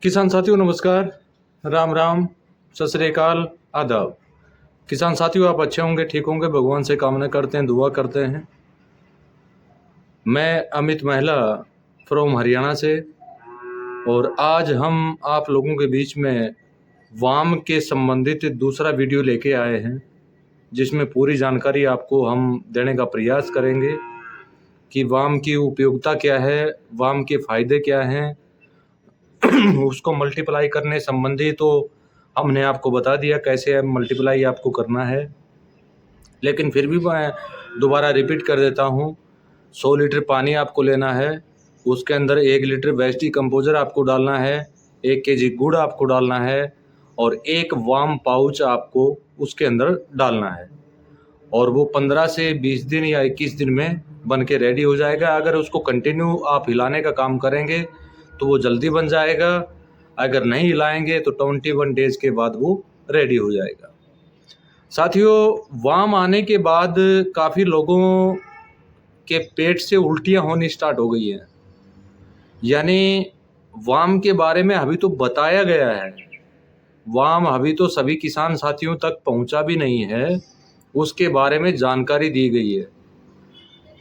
किसान साथियों नमस्कार, राम राम, सत श्री अकाल, आदाब। किसान साथियों आप अच्छे होंगे, ठीक होंगे, भगवान से कामना करते हैं, दुआ करते हैं। मैं अमित महिला फ्रॉम हरियाणा से, और आज हम आप लोगों के बीच में वाम के संबंधित दूसरा वीडियो लेके आए हैं, जिसमें पूरी जानकारी आपको हम देने का प्रयास करेंगे कि वाम की उपयोगिता क्या है, वाम के फायदे क्या हैं। उसको मल्टीप्लाई करने संबंधी तो हमने आपको बता दिया कैसे मल्टीप्लाई आपको करना है, लेकिन फिर भी मैं दोबारा रिपीट कर देता हूँ। 100 लीटर पानी आपको लेना है, उसके अंदर 1 लीटर वेस्ट डिकम्पोजर आपको डालना है, 1 केजी गुड़ आपको डालना है, और 1 वाम पाउच आपको उसके अंदर डालना है, और वो 15 से 20 दिन या 21 दिन में बन के रेडी हो जाएगा। अगर उसको कंटिन्यू आप हिलाने का काम करेंगे तो वो जल्दी बन जाएगा, अगर नहीं हिलाएंगे तो 21 डेज के बाद वो रेडी हो जाएगा। साथियों, वाम आने के बाद काफ़ी लोगों के पेट से उल्टियाँ होनी स्टार्ट हो गई हैं। यानी वाम के बारे में अभी तो बताया गया है, वाम अभी तो सभी किसान साथियों तक पहुंचा भी नहीं है, उसके बारे में जानकारी दी गई है।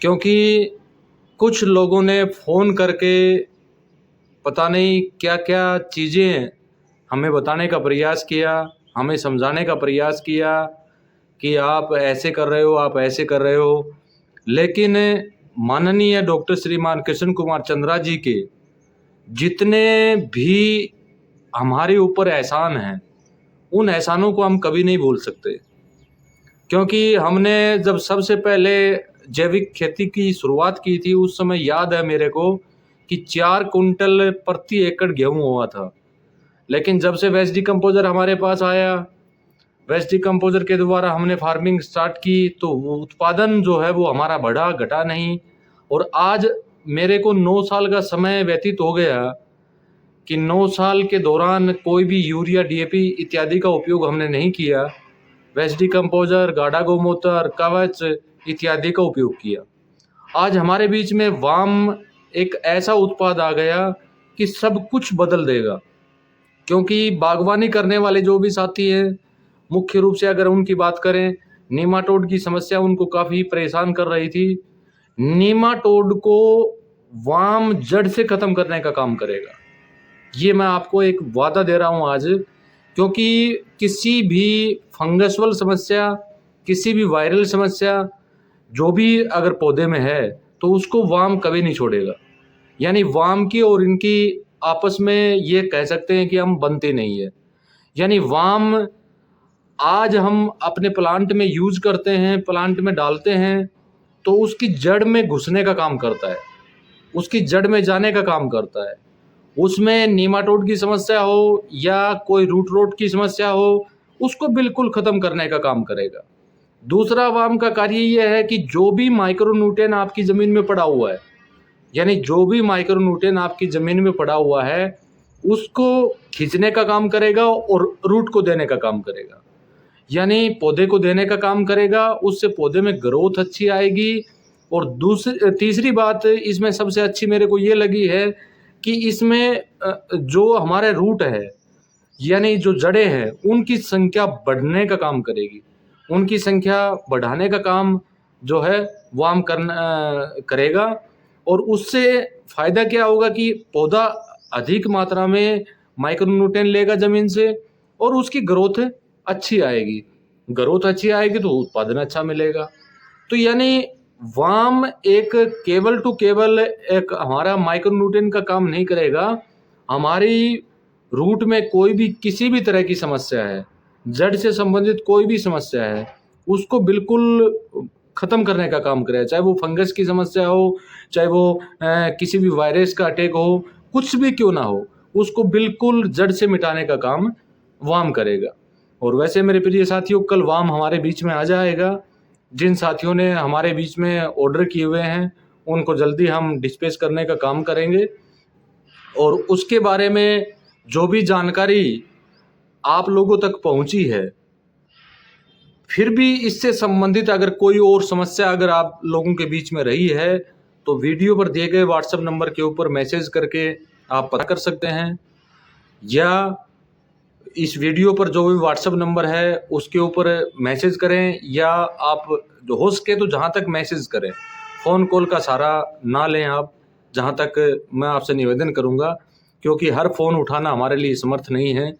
क्योंकि कुछ लोगों ने फ़ोन करके पता नहीं क्या क्या चीज़ें हमें बताने का प्रयास किया, हमें समझाने का प्रयास किया कि आप ऐसे कर रहे हो, आप ऐसे कर रहे हो। लेकिन माननीय डॉक्टर श्रीमान कृष्ण कुमार चंद्रा जी के जितने भी हमारे ऊपर एहसान हैं, उन एहसानों को हम कभी नहीं भूल सकते। क्योंकि हमने जब सबसे पहले जैविक खेती की शुरुआत की थी, उस समय याद है मेरे को कि 4 कुंटल प्रति एकड़ गेहूँ हुआ था। लेकिन जब से वेस्ट डिकम्पोजर हमारे पास आया, वेस्ट डिकम्पोजर के द्वारा हमने फार्मिंग स्टार्ट की, तो वो उत्पादन जो है वो हमारा बढ़ा, घटा नहीं। और आज मेरे को 9 साल का समय व्यतीत हो गया कि 9 साल के दौरान कोई भी यूरिया, डीएपी इत्यादि का उपयोग हमने नहीं किया। वेस्ट डिकम्पोजर, गाढ़ा गौमूत्र, कवच इत्यादि का उपयोग किया। आज हमारे बीच में वाम एक ऐसा उत्पाद आ गया कि सब कुछ बदल देगा। क्योंकि बागवानी करने वाले जो भी साथी हैं, मुख्य रूप से अगर उनकी बात करें, नीमाटोड की समस्या उनको काफ़ी परेशान कर रही थी। नीमाटोड को वाम जड़ से ख़त्म करने का काम करेगा, ये मैं आपको एक वादा दे रहा हूँ आज। क्योंकि किसी भी फंगसवल समस्या, किसी भी वायरल समस्या जो भी अगर पौधे में है, तो उसको वाम कभी नहीं छोड़ेगा। यानी वाम की और इनकी आपस में ये कह सकते हैं कि हम बनते नहीं है। यानी वाम आज हम अपने प्लांट में यूज करते हैं, प्लांट में डालते हैं, तो उसकी जड़ में घुसने का काम करता है, उसकी जड़ में जाने का काम करता है। उसमें नीमाटोड की समस्या हो या कोई रूट रोट की समस्या हो, उसको बिल्कुल ख़त्म करने का काम करेगा। दूसरा वाम का कार्य ये है कि जो भी माइक्रोन्यूट्रिएंट आपकी ज़मीन में पड़ा हुआ है, यानी जो भी माइक्रोन्यूट्रिएंट आपकी ज़मीन में पड़ा हुआ है, उसको खींचने का काम करेगा और रूट को देने का काम करेगा। यानी पौधे को देने का काम करेगा, उससे पौधे में ग्रोथ अच्छी आएगी। और तीसरी बात इसमें सबसे अच्छी मेरे को ये लगी है कि इसमें जो हमारे रूट है, यानी जो जड़ें हैं, उनकी संख्या बढ़ने का काम करेगी। उनकी संख्या बढ़ाने का काम जो है वाम करेगा। और उससे फ़ायदा क्या होगा कि पौधा अधिक मात्रा में माइक्रोन्यूट्रिएंट लेगा ज़मीन से, और उसकी ग्रोथ अच्छी आएगी। ग्रोथ अच्छी आएगी तो उत्पादन अच्छा मिलेगा। तो यानी वाम एक केवल टू केवल एक हमारा माइक्रोन्यूट्रिएंट का काम नहीं करेगा, हमारी रूट में कोई भी किसी भी तरह की समस्या है, जड़ से संबंधित कोई भी समस्या है, उसको बिल्कुल ख़त्म करने का काम करेगा। चाहे वो फंगस की समस्या हो, चाहे वो किसी भी वायरस का अटैक हो, कुछ भी क्यों ना हो, उसको बिल्कुल जड़ से मिटाने का काम वाम करेगा। और वैसे मेरे प्रिय साथियों, कल वाम हमारे बीच में आ जाएगा। जिन साथियों ने हमारे बीच में ऑर्डर किए हुए हैं, उनको जल्दी हम डिस्पैच करने का काम करेंगे। और उसके बारे में जो भी जानकारी आप लोगों तक पहुंची है, फिर भी इससे संबंधित अगर कोई और समस्या अगर आप लोगों के बीच में रही है, तो वीडियो पर दिए गए व्हाट्सएप नंबर के ऊपर मैसेज करके आप पता कर सकते हैं। या इस वीडियो पर जो भी व्हाट्सएप नंबर है उसके ऊपर मैसेज करें, या आप जो हो सके तो जहाँ तक मैसेज करें, फ़ोन कॉल का सहारा ना लें आप, जहाँ तक मैं आपसे निवेदन करूँगा, क्योंकि हर फ़ोन उठाना हमारे लिए समर्थ नहीं है।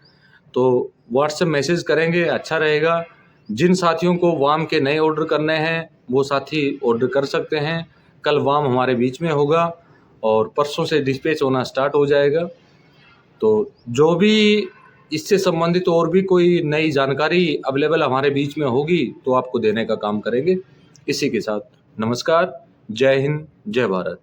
तो व्हाट्सएप मैसेज करेंगे अच्छा रहेगा। जिन साथियों को वाम के नए ऑर्डर करने हैं वो साथी ऑर्डर कर सकते हैं। कल वाम हमारे बीच में होगा और परसों से डिस्पैच होना स्टार्ट हो जाएगा। तो जो भी इससे संबंधित और भी कोई नई जानकारी अवेलेबल हमारे बीच में होगी तो आपको देने का काम करेंगे। इसी के साथ नमस्कार, जय हिंद, जय भारत।